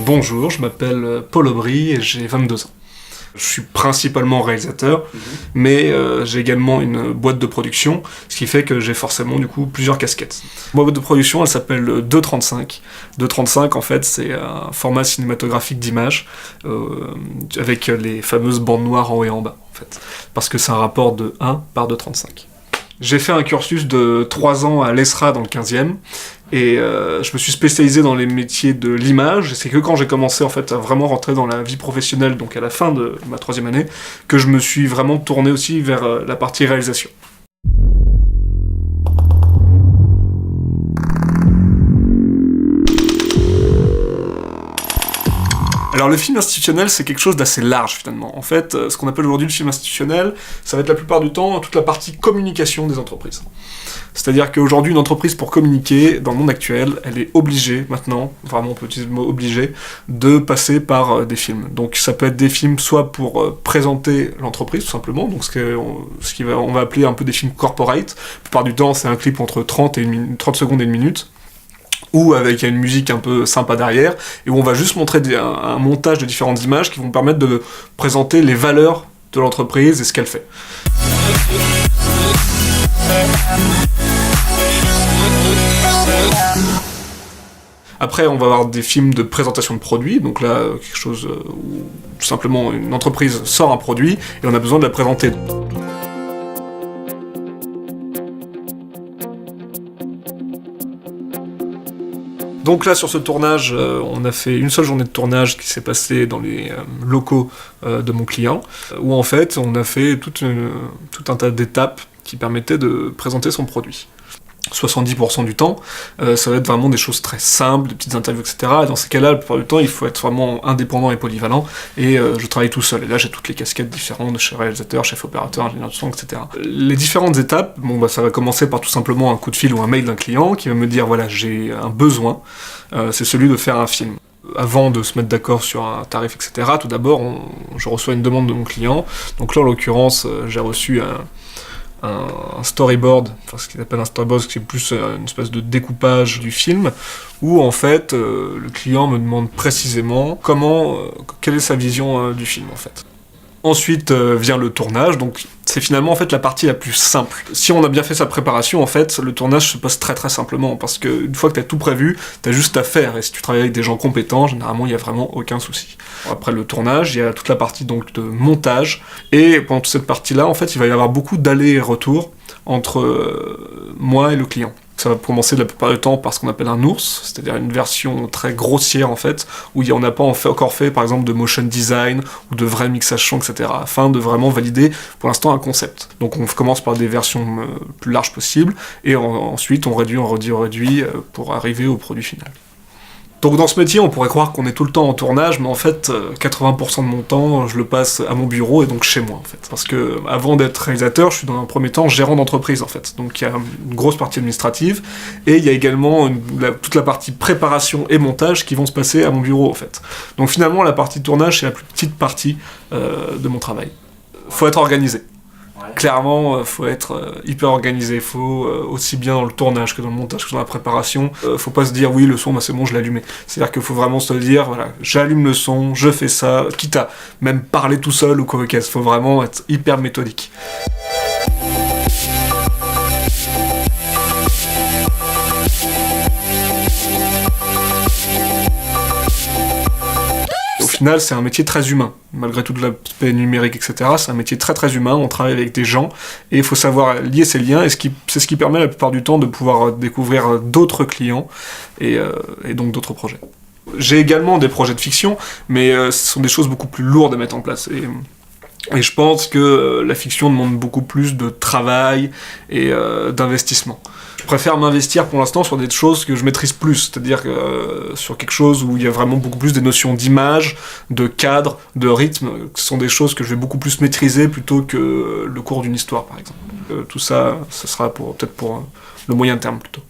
Bonjour, je m'appelle Paul Aubry et j'ai 22 ans. Je suis principalement réalisateur, mais j'ai également une boîte de production, ce qui fait que j'ai forcément du coup plusieurs casquettes. Ma boîte de production, elle s'appelle 235. 235, en fait, c'est un format cinématographique d'image avec les fameuses bandes noires en haut et en bas, en fait, parce que c'est un rapport de 1 par 235. J'ai fait un cursus de 3 ans à l'ESRA dans le 15e, et je me suis spécialisé dans les métiers de l'image, et c'est que quand j'ai commencé en fait à vraiment rentrer dans la vie professionnelle, donc à la fin de ma 3e année, que je me suis vraiment tourné aussi vers la partie réalisation. Alors le film institutionnel, c'est quelque chose d'assez large finalement. En fait, ce qu'on appelle aujourd'hui le film institutionnel, ça va être la plupart du temps toute la partie communication des entreprises. C'est-à-dire qu'aujourd'hui, une entreprise, pour communiquer, dans le monde actuel, elle est obligée, maintenant, vraiment on peut utiliser le mot obligé, de passer par des films. Donc ça peut être des films soit pour présenter l'entreprise, tout simplement, donc on va appeler un peu des films corporate. La plupart du temps, c'est un clip entre 30 secondes et 1 minute, ou avec une musique un peu sympa derrière, et où on va juste montrer un montage de différentes images qui vont permettre de présenter les valeurs de l'entreprise et ce qu'elle fait. Après, on va avoir des films de présentation de produits, donc là, quelque chose où tout simplement une entreprise sort un produit et on a besoin de la présenter. Donc là, sur ce tournage, on a fait une seule journée de tournage qui s'est passée dans les locaux de mon client, où en fait, on a fait tout un tas d'étapes qui permettaient de présenter son produit. 70% du temps, ça va être vraiment des choses très simples, des petites interviews, etc. Et dans ces cas-là, la plupart du temps, il faut être vraiment indépendant et polyvalent, et je travaille tout seul. Et là, j'ai toutes les casquettes différentes de chef réalisateur, chef opérateur, ingénieur de son, etc. Les différentes étapes, ça va commencer par tout simplement un coup de fil ou un mail d'un client qui va me dire, voilà, j'ai un besoin, c'est celui de faire un film. Avant de se mettre d'accord sur un tarif, etc., tout d'abord, je reçois une demande de mon client. Donc là, en l'occurrence, j'ai reçu un storyboard, enfin ce qu'il appelle un storyboard, c'est plus une espèce de découpage du film, où en fait le client me demande précisément quelle est sa vision du film en fait. Ensuite vient le tournage, donc c'est finalement en fait la partie la plus simple. Si on a bien fait sa préparation, en fait, le tournage se passe très très simplement, parce qu'une fois que t'as tout prévu, t'as juste à faire, et si tu travailles avec des gens compétents, généralement il y a vraiment aucun souci. Après le tournage, il y a toute la partie donc de montage, et pendant toute cette partie-là, en fait, il va y avoir beaucoup d'allers et retours entre moi et le client. Ça va commencer la plupart du temps par ce qu'on appelle un ours, c'est-à-dire une version très grossière en fait, où on n'a pas encore fait par exemple de motion design ou de vrai mixage son, etc. afin de vraiment valider pour l'instant un concept. Donc on commence par des versions plus larges possibles, et ensuite on réduit pour arriver au produit final. Donc dans ce métier, on pourrait croire qu'on est tout le temps en tournage, mais en fait, 80% de mon temps, je le passe à mon bureau et donc chez moi, en fait. Parce que avant d'être réalisateur, je suis dans un premier temps gérant d'entreprise, en fait. Donc il y a une grosse partie administrative, et il y a également toute la partie préparation et montage qui vont se passer à mon bureau, en fait. Donc finalement, la partie tournage, c'est la plus petite partie de mon travail. Faut être organisé. Clairement, faut être hyper organisé, faut aussi bien dans le tournage que dans le montage que dans la préparation, faut pas se dire oui le son c'est bon je l'ai allumé. C'est-à-dire qu'il faut vraiment se dire voilà, j'allume le son, je fais ça, quitte à même parler tout seul ou quoi que ce soit, faut vraiment être hyper méthodique. Au final, c'est un métier très humain. Malgré tout l'aspect numérique, etc., c'est un métier très très humain, on travaille avec des gens, et il faut savoir lier ces liens, et c'est ce qui permet la plupart du temps de pouvoir découvrir d'autres clients, et donc d'autres projets. J'ai également des projets de fiction, mais ce sont des choses beaucoup plus lourdes à mettre en place, et je pense que la fiction demande beaucoup plus de travail et d'investissement. Je préfère m'investir pour l'instant sur des choses que je maîtrise plus, c'est-à-dire sur quelque chose où il y a vraiment beaucoup plus des notions d'image, de cadre, de rythme. Ce sont des choses que je vais beaucoup plus maîtriser plutôt que le cours d'une histoire, par exemple. Tout ça, ce sera peut-être pour le moyen terme plutôt.